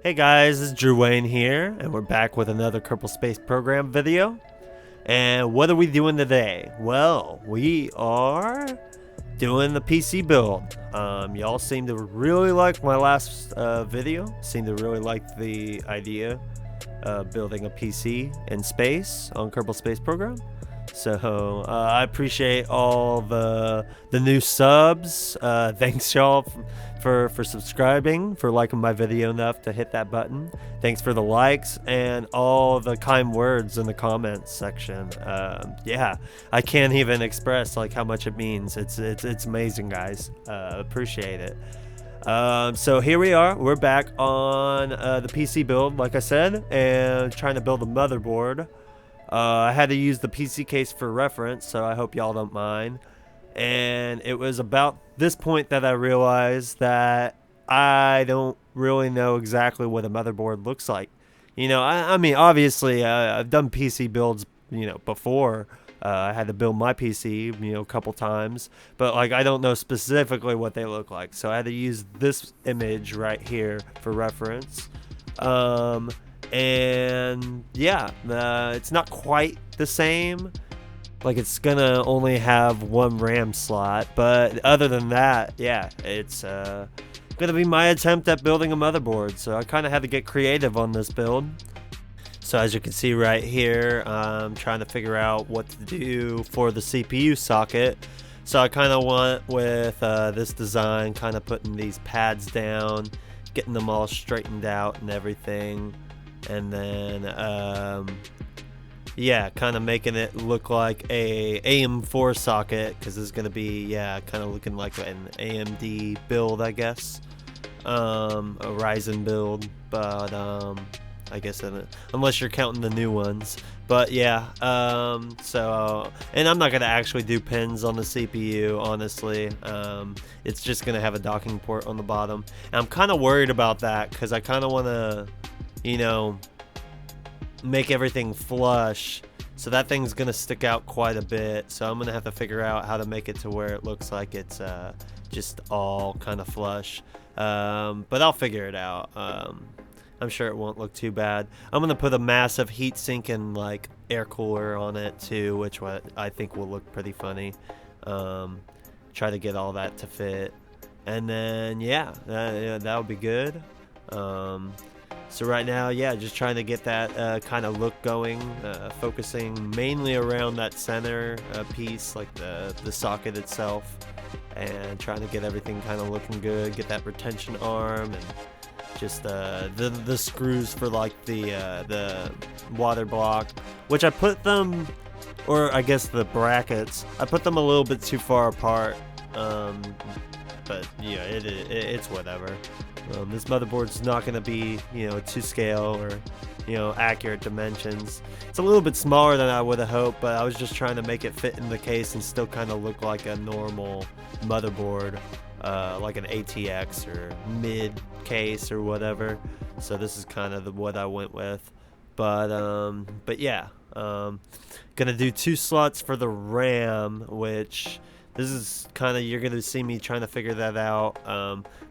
Hey guys, this is Drew Wayne here, and we're back with another Kerbal Space Program video. And what are we doing today? Well, we are doing the PC build. Y'all seem to really like my last video. Seem to really like the idea of building a PC in space on Kerbal Space Program. So I appreciate all the new subs. Thanks y'all for subscribing, for liking my video enough to hit that button. Thanks for the likes and all the kind words in the comments section. Yeah, I can't even express like how much it means. It's amazing, guys. Appreciate it. So here we are. We're back on the PC build, like I said, and trying to build a motherboard. I had to use the PC case for reference, so I hope y'all don't mind. And it was about this point that I realized that I don't really know exactly what a motherboard looks like. You know, I mean, obviously, I've done PC builds, before. I had to build my PC, a couple times. But, like, I don't know specifically what they look like. So I had to use this image right here for reference. And yeah, it's not quite the same. Like, it's gonna only have one RAM slot, but other than that, yeah, it's gonna be my attempt at building a motherboard. So I kind of had to get creative on this build. So as you can see right here, I'm trying to figure out what to do for the CPU socket. So I kind of went with this design, kind of putting these pads down, getting them all straightened out and everything. And then yeah, kind of making it look like a AM4 socket, because it's gonna be, yeah, kind of looking like an AMD build, I guess, a Ryzen build, but I guess unless you're counting the new ones. But yeah, so, and I'm not gonna actually do pins on the CPU, honestly. It's just gonna have a docking port on the bottom, and I'm kind of worried about that because I kind of want to, make everything flush, so that thing's gonna stick out quite a bit. So I'm gonna have to figure out how to make it to where it looks like it's just all kind of flush, but I'll figure it out. I'm sure it won't look too bad. I'm gonna put a massive heatsink and like air cooler on it too, which I think will look pretty funny. Try to get all that to fit, and then yeah, that'll be good. So right now, yeah, just trying to get that kind of look going, focusing mainly around that center piece, like the socket itself, and trying to get everything kind of looking good, get that retention arm, and just the screws for like the water block, which I put them, or I guess the brackets, I put them a little bit too far apart, but yeah, it's whatever. This motherboard's not going to be, to scale or, accurate dimensions. It's a little bit smaller than I would have hoped, but I was just trying to make it fit in the case and still kind of look like a normal motherboard, like an ATX or mid case or whatever. So this is kind of what I went with. But yeah, gonna do 2 slots for the RAM, which this is kind of, you're gonna see me trying to figure that out.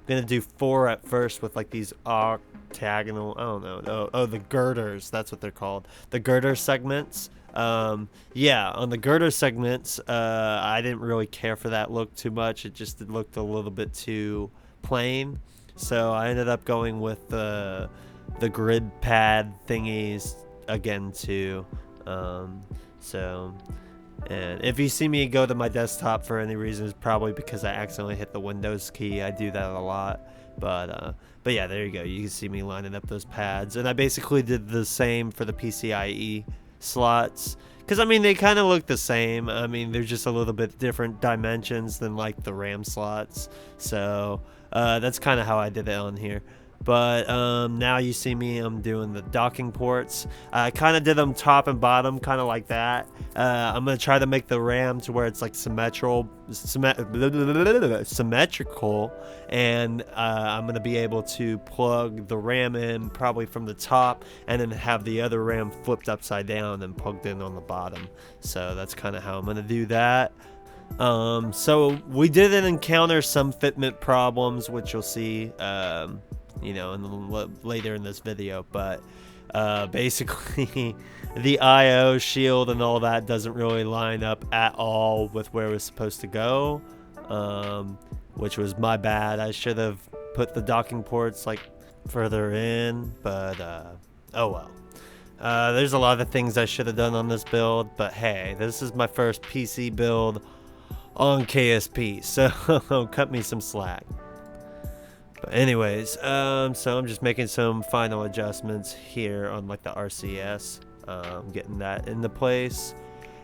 Gonna do 4 at first with like these octagonal, I don't know, oh, the girders, that's what they're called, the girder segments. Yeah, on the girder segments, I didn't really care for that look too much. It just looked a little bit too plain, so I ended up going with the grid pad thingies again too. And if you see me go to my desktop for any reason, it's probably because I accidentally hit the Windows key. I do that a lot. But yeah, there you go. You can see me lining up those pads. And I basically did the same for the PCIe slots, because I mean, they kind of look the same. I mean, they're just a little bit different dimensions than like the RAM slots. So that's kind of how I did it on here. But now you see me, I'm doing the docking ports. I kind of did them top and bottom, kind of like that. I'm going to try to make the RAM to where it's like symmetrical, and I'm going to be able to plug the RAM in probably from the top, and then have the other RAM flipped upside down and plugged in on the bottom. So that's kind of how I'm going to do that. So we did encounter some fitment problems, which you'll see. you know, later in this video. But basically, the I/O shield and all that doesn't really line up at all with where it was supposed to go, which was my bad. I should have put the docking ports like further in, but oh well. There's a lot of things I should have done on this build, but hey, this is my first PC build on KSP, so cut me some slack. But anyways, so I'm just making some final adjustments here on like the RCS, getting that into place.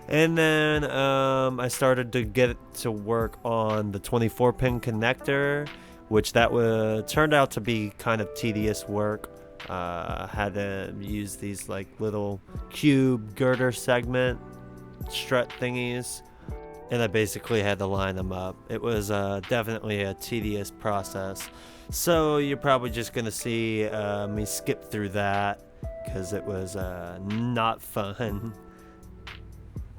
And then I started to get to work on the 24-pin connector, which turned out to be kind of tedious work. Had to use these like little cube girder segment strut thingies, and I basically had to line them up. It was definitely a tedious process, so you're probably just gonna see me skip through that because it was not fun.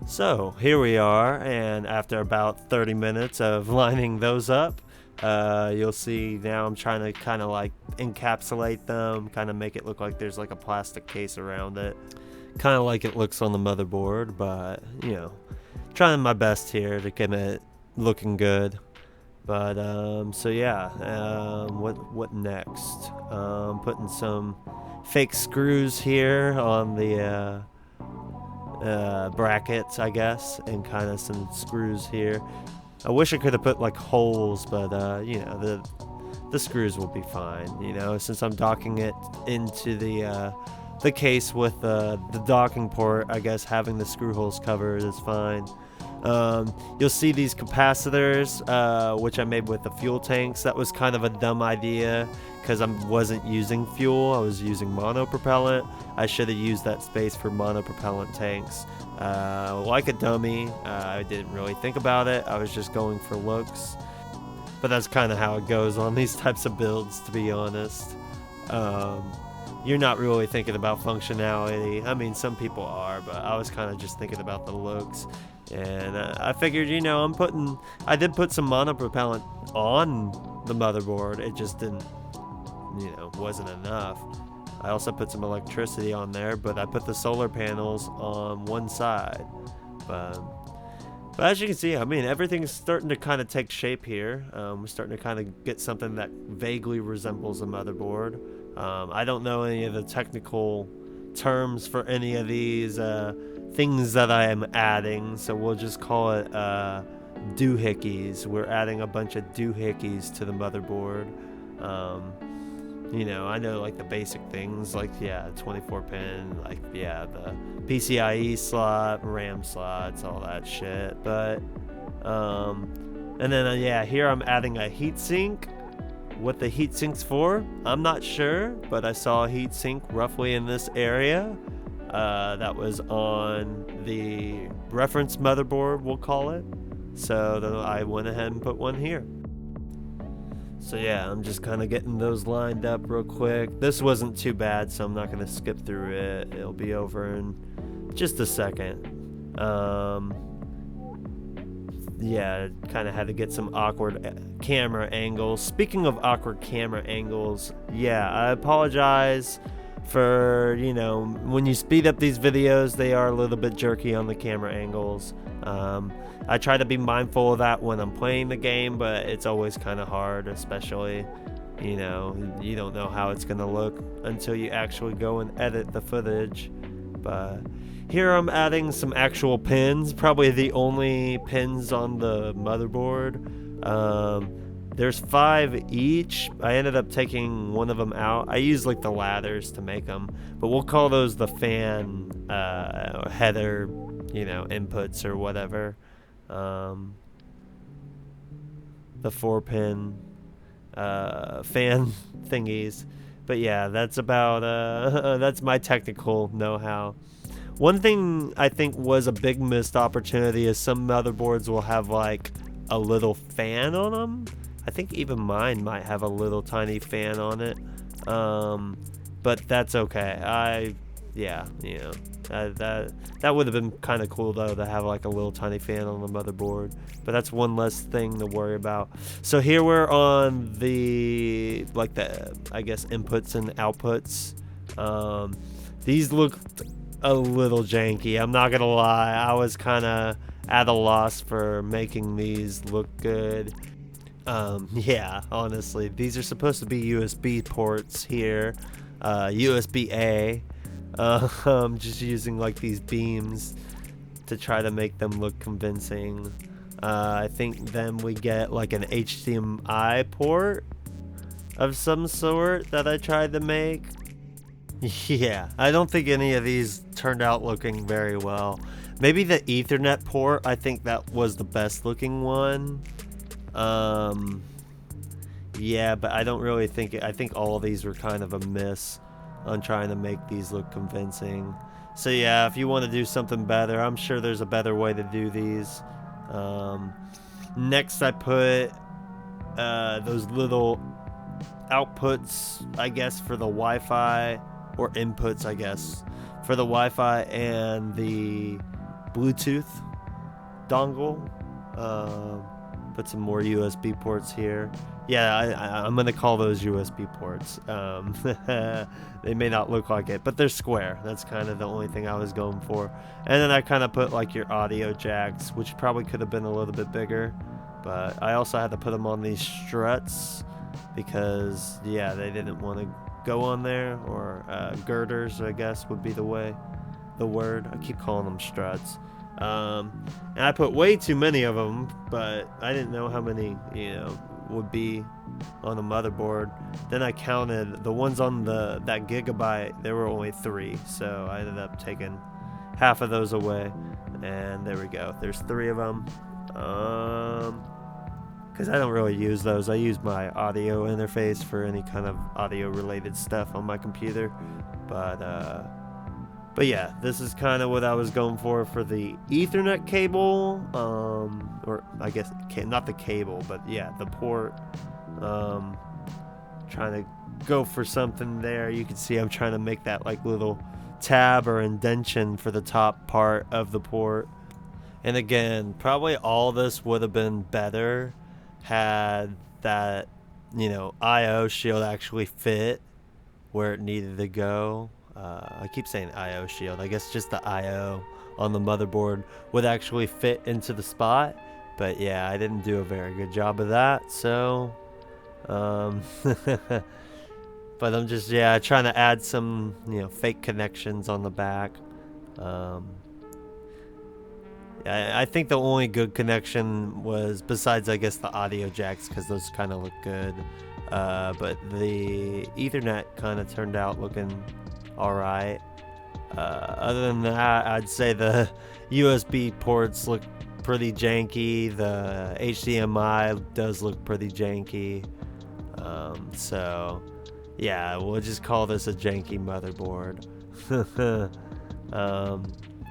So here we are, and after about 30 minutes of lining those up, you'll see now I'm trying to kind of like encapsulate them, kind of make it look like there's like a plastic case around it, kind of like it looks on the motherboard, but you know, trying my best here to get it looking good. But so yeah, what next? Putting some fake screws here on the brackets, I guess, and kind of some screws here. I wish I could have put like holes, but you know, the screws will be fine, you know, since I'm docking it into the case with the docking port. I guess having the screw holes covered is fine. You'll see these capacitors, which I made with the fuel tanks. That was kind of a dumb idea because I wasn't using fuel, I was using monopropellant. I should have used that space for monopropellant tanks. Like a dummy, I didn't really think about it. I was just going for looks. But that's kind of how it goes on these types of builds, to be honest. You're not really thinking about functionality. I mean, some people are, but I was kind of just thinking about the looks. And I figured, you know, I did put some monopropellant on the motherboard. It just didn't, you know, wasn't enough. I also put some electricity on there, but I put the solar panels on one side. But as you can see, I mean, everything's starting to kind of take shape here. We're starting to kind of get something that vaguely resembles a motherboard. I don't know any of the technical terms for any of these things that I am adding, so we'll just call it doohickeys. We're adding a bunch of doohickeys to the motherboard. You know, I know like the basic things, like yeah, 24-pin, like yeah, the PCIe slot, RAM slots, all that shit. But and then yeah, here I'm adding a heatsink. What the heatsink's for, I'm not sure, but I saw a heatsink roughly in this area. That was on the reference motherboard, we'll call it. So I went ahead and put one here. So yeah, I'm just kind of getting those lined up real quick. This wasn't too bad, so I'm not going to skip through it. It'll be over in just a second. Yeah, kind of had to get some awkward camera angles. Speaking of awkward camera angles, yeah, I apologize for, you know, when you speed up these videos, they are a little bit jerky on the camera angles. I try to be mindful of that when I'm playing the game, but it's always kind of hard, especially, you know, you don't know how it's going to look until you actually go and edit the footage. But here I'm adding some actual pins, probably the only pins on the motherboard. There's 5 each. I ended up taking one of them out. I use like the ladders to make them, but we'll call those the fan header, you know, inputs or whatever. The 4-pin fan thingies. But yeah, that's about that's my technical know-how. One thing I think was a big missed opportunity is some motherboards will have like a little fan on them. I think even mine might have a little tiny fan on it. But that's okay. Yeah, you know, That would have been kind of cool though, to have like a little tiny fan on the motherboard, but that's one less thing to worry about. So here we're on the I guess inputs and outputs. These look a little janky, I'm not gonna lie. I was kind of at a loss for making these look good. Yeah, honestly, these are supposed to be USB ports here, USB-A. Just using like these beams to try to make them look convincing. I think then we get like an HDMI port of some sort that I tried to make. Yeah, I don't think any of these turned out looking very well. Maybe the Ethernet port, I think that was the best looking one. Yeah, but I don't really think I think all of these were kind of a miss on trying to make these look convincing. So yeah, if you want to do something better, I'm sure there's a better way to do these. Next I put those little outputs, I guess, for the Wi-Fi, or inputs, I guess, for the Wi-Fi and the Bluetooth dongle. Put some more USB ports here. Yeah, I'm gonna call those USB ports. They may not look like it, but they're square. That's kind of the only thing I was going for. And then I kind of put like your audio jacks, which probably could have been a little bit bigger, but I also had to put them on these struts because, yeah, they didn't want to go on there, or girders, I guess would be the word. I keep calling them struts. And I put way too many of them, but I didn't know how many, would be on the motherboard. Then I counted the ones on that gigabyte. There were only 3, so I ended up taking half of those away, and there we go. There's 3 of them. Because I don't really use those. I use my audio interface for any kind of audio related stuff on my computer. But yeah, this is kind of what I was going for the Ethernet cable, or I guess not the cable, but yeah, the port. Trying to go for something there. You can see I'm trying to make that like little tab or indentation for the top part of the port. And again, probably all this would have been better had that, I/O shield actually fit where it needed to go. I keep saying I/O shield. I guess just the I/O on the motherboard would actually fit into the spot. But yeah, I didn't do a very good job of that. So, but I'm just, trying to add some, fake connections on the back. I think the only good connection was, besides I guess the audio jacks, because those kind of look good. But the Ethernet kind of turned out looking alright. Other than that, I'd say the USB ports look pretty janky. The HDMI does look pretty janky. So yeah, we'll just call this a janky motherboard.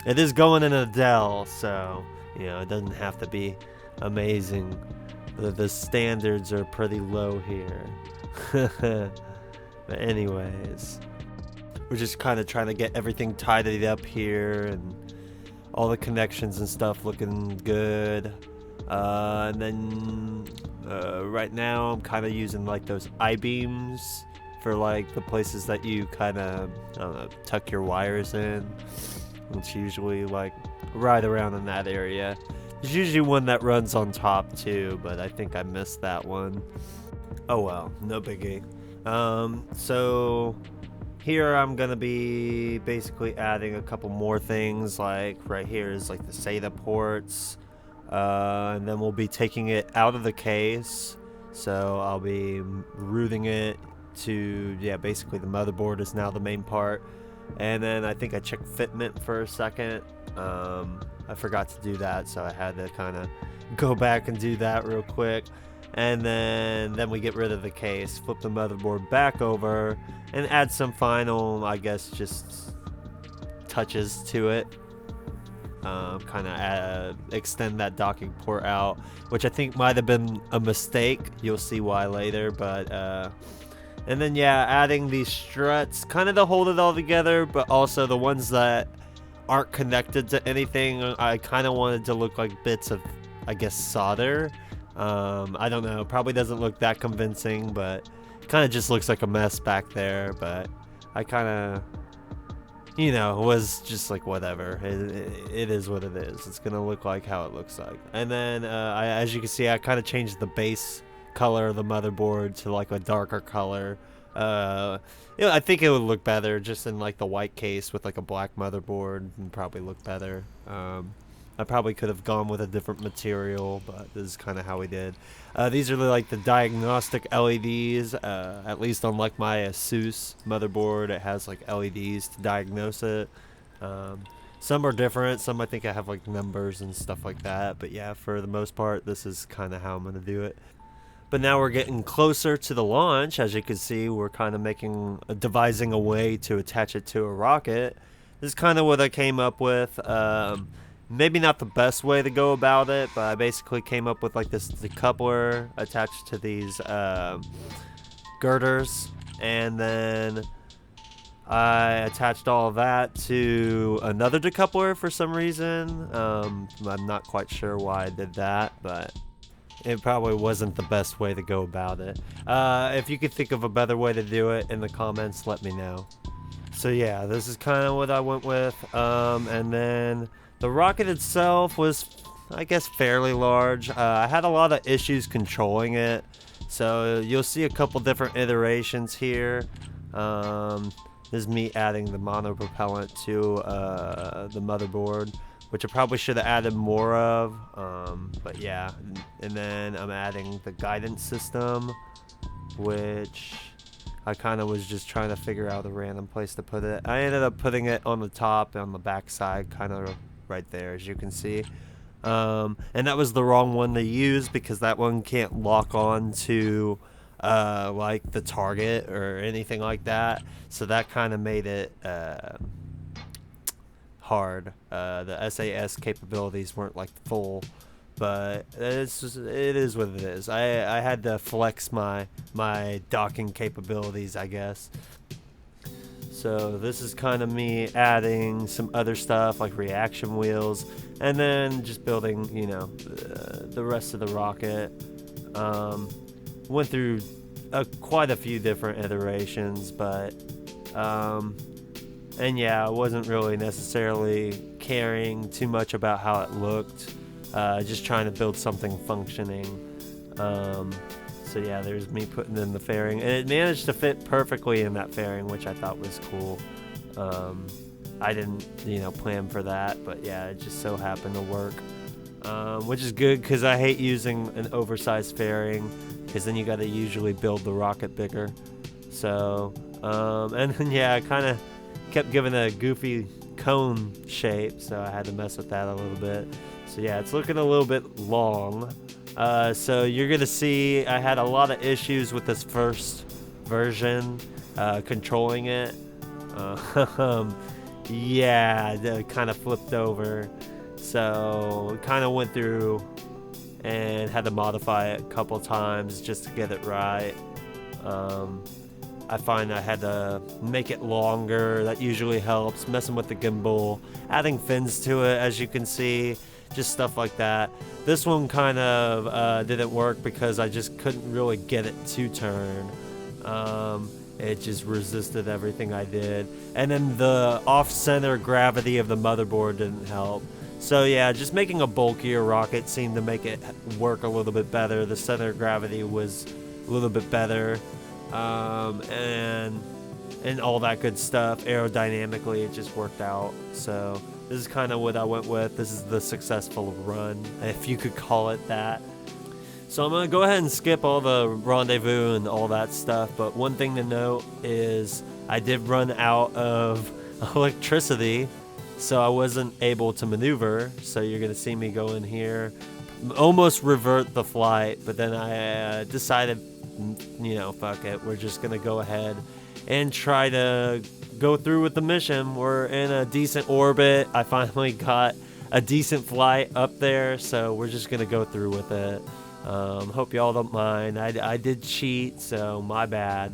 It is going in a Dell, so it doesn't have to be amazing. The standards are pretty low here. But anyways, we're just kind of trying to get everything tidied up here and all the connections and stuff looking good. And then right now I'm kind of using like those I-beams for like the places that you kind of, I don't know, tuck your wires in. It's usually like right around in that area. There's usually one that runs on top too, but I think I missed that one. Oh well, no biggie. So here I'm gonna be basically adding a couple more things. Like right here is like the SATA ports, and then we'll be taking it out of the case. So I'll be routing it to, basically the motherboard is now the main part. And then I think I checked fitment for a second. I forgot to do that, so I had to kind of go back and do that real quick. And then we get rid of the case, flip the motherboard back over, and add some final, I guess, just touches to it. Kind of extend that docking port out, which I think might have been a mistake. You'll see why later, but and then adding these struts kind of to hold it all together, but also the ones that aren't connected to anything. I kind of wanted to look like bits of, I guess, solder. I don't know, probably doesn't look that convincing, but it kind of just looks like a mess back there. But I kind of, you know, was just like, whatever, it is what it is. It's gonna look like how it looks like. And then as you can see, I kind of changed the base color of the motherboard to like a darker color. You know, I think it would look better just in like the white case with like a black motherboard, and probably look better. I probably could have gone with a different material, but this is kind of how we did. These are like the diagnostic LEDs, at least on like my Asus motherboard. It has like LEDs to diagnose it. Some are different. Some I think I have like numbers and stuff like that. But yeah, for the most part, this is kind of how I'm going to do it. But now we're getting closer to the launch. As you can see, we're kind of devising a way to attach it to a rocket. This is kind of what I came up with. Maybe not the best way to go about it, but I basically came up with like this decoupler attached to these girders, and then I attached all of that to another decoupler for some reason. I'm not quite sure why I did that, but it probably wasn't the best way to go about it. If you could think of a better way to do it in the comments, let me know. So yeah, this is kind of what I went with, and then the rocket itself was, I guess, fairly large. I had a lot of issues controlling it, so you'll see a couple different iterations here. This is me adding the monopropellant to the motherboard, which I probably should have added more of, but yeah. And then I'm adding the guidance system, which I kind of was just trying to figure out a random place to put it. I ended up putting it on the top and on the back side, kind of right there, as you can see. And that was the wrong one to use because that one can't lock on to like the target or anything like that. So that kind of made it hard. The SAS capabilities weren't like full, but it is what it is. I had to flex my docking capabilities, I guess. So this is kind of me adding some other stuff like reaction wheels, and then just building, you know, the rest of the rocket. Went through quite a few different iterations, but and yeah, I wasn't really necessarily caring too much about how it looked. Just trying to build something functioning. So yeah, there's me putting in the fairing, and it managed to fit perfectly in that fairing, which I thought was cool. I didn't, you know, plan for that, but yeah, it just so happened to work, which is good because I hate using an oversized fairing, because then you got to usually build the rocket bigger. So, and then yeah, I kind of kept giving a goofy cone shape, so I had to mess with that a little bit. So yeah, it's looking a little bit long. So you're gonna see I had a lot of issues with this first version, controlling it. Yeah, it kind of flipped over. So kind of went through and had to modify it a couple times just to get it right. I find I had to make it longer. That usually helps. Messing with the gimbal, adding fins to it, as you can see. Just stuff like that. This one kind of didn't work because I just couldn't really get it to turn. It just resisted everything I did. And then the off-center gravity of the motherboard didn't help. So yeah, just making a bulkier rocket seemed to make it work a little bit better. The center of gravity was a little bit better. And all that good stuff. Aerodynamically, it just worked out. So this is kind of what I went with. This is the successful run, if you could call it that. So I'm going to go ahead and skip all the rendezvous and all that stuff. But one thing to note is I did run out of electricity, so I wasn't able to maneuver. So you're going to see me go in here, almost revert the flight. But then I decided, you know, fuck it. We're just going to go ahead and try to go through with the mission. We're in a decent orbit. I finally got a decent flight up there, so we're just gonna go through with it. Hope y'all don't mind. I did cheat, so my bad.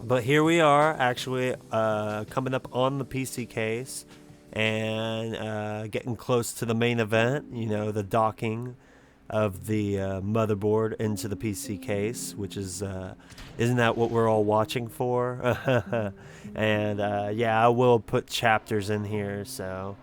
But here we are, actually coming up on the PC case, and getting close to the main event, you know, the docking of the motherboard into the PC case, which is, isn't that what we're all watching for? And yeah, I will put chapters in here, so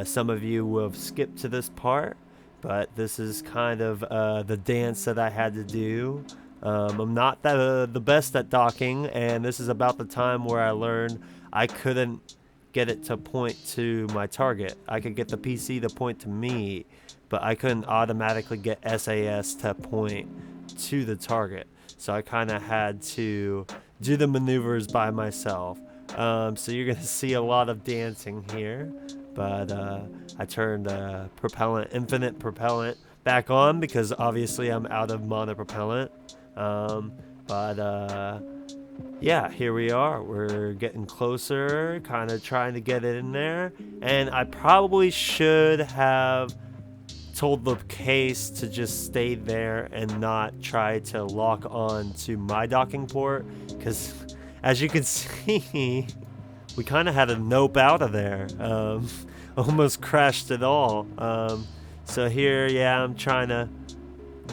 some of you will have skipped to this part, but this is kind of the dance that I had to do. I'm not the best at docking, and this is about the time where I learned I couldn't get it to point to my target. I could get the PC to point to me, but I couldn't automatically get SAS to point to the target. So I kind of had to do the maneuvers by myself. So you're gonna see a lot of dancing here, but I turned infinite propellant back on because obviously I'm out of mono propellant. Yeah, here we are. We're getting closer, kind of trying to get it in there. And I probably should have told the case to just stay there and not try to lock on to my docking port, because as you can see, we kind of had a nope out of there. Almost crashed it all. So here, yeah, I'm trying to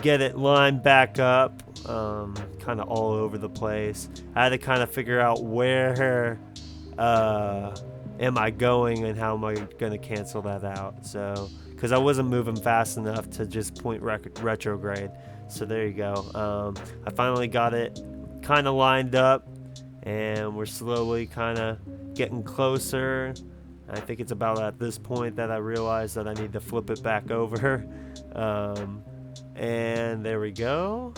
get it lined back up, kind of all over the place. I had to kind of figure out where am I going and how am I going to cancel that out. So, because I wasn't moving fast enough to just point retrograde. So there you go. I finally got it kind of lined up, and we're slowly kind of getting closer. I think it's about at this point that I realized that I need to flip it back over. And there we go.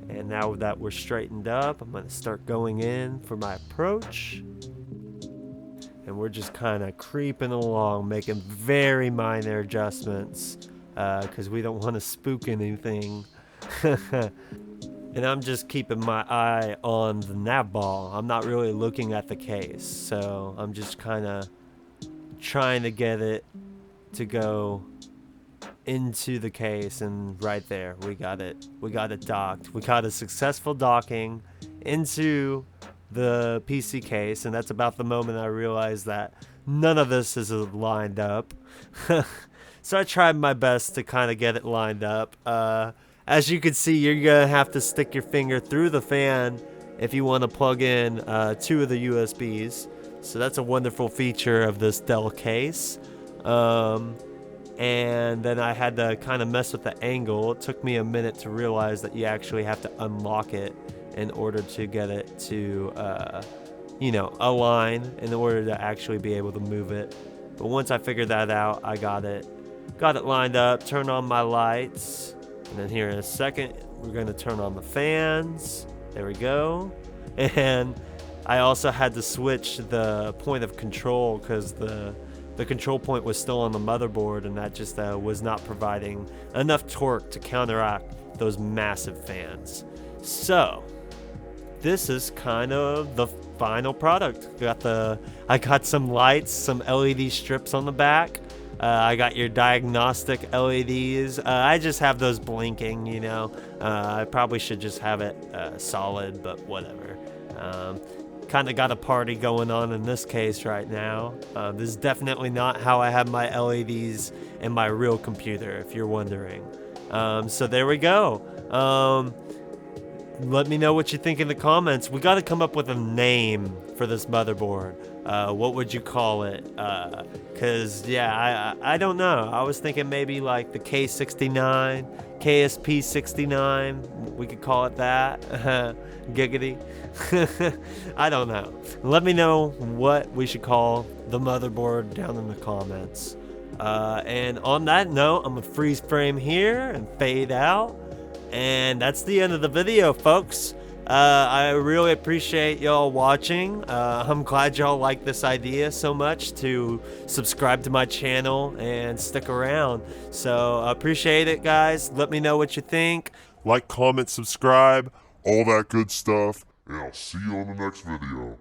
And now that we're straightened up, I'm going to start going in for my approach. And we're just kind of creeping along, making very minor adjustments, because we don't want to spook anything. And I'm just keeping my eye on the nav ball. I'm not really looking at the case, so I'm just kind of trying to get it to go into the case, and right there we got it docked. We got a successful docking into the PC case, and that's about the moment I realized that none of this is lined up. So I tried my best to kind of get it lined up. As you can see, you're gonna have to stick your finger through the fan if you want to plug in 2 of the USBs. So that's a wonderful feature of this Dell case. And then I had to kind of mess with the angle. It took me a minute to realize that you actually have to unlock it in order to get it to, align in order to actually be able to move it. But once I figured that out, I got it lined up, turned on my lights, and then here in a second, we're going to turn on the fans. There we go. And I also had to switch the point of control because the control point was still on the motherboard, and that just was not providing enough torque to counteract those massive fans. So this is kind of the final product. I got some lights, some LED strips on the back. I got your diagnostic LEDs. I just have those blinking, you know. I probably should just have it solid, but whatever. Kind of got a party going on in this case right now. This is definitely not how I have my LEDs in my real computer, if you're wondering. So there we go. Let me know what you think in the comments. We got to come up with a name for this motherboard. What would you call it? Because, yeah, I don't know. I was thinking maybe like the K69, KSP 69. We could call it that. Giggity. I don't know. Let me know what we should call the motherboard down in the comments. And on that note, I'm going to freeze frame here and fade out. And that's the end of the video, folks. I really appreciate y'all watching. I'm glad y'all like this idea so much to subscribe to my channel and stick around. So I appreciate it, guys. Let me know what you think. Like, comment, subscribe, all that good stuff, and I'll see you on the next video.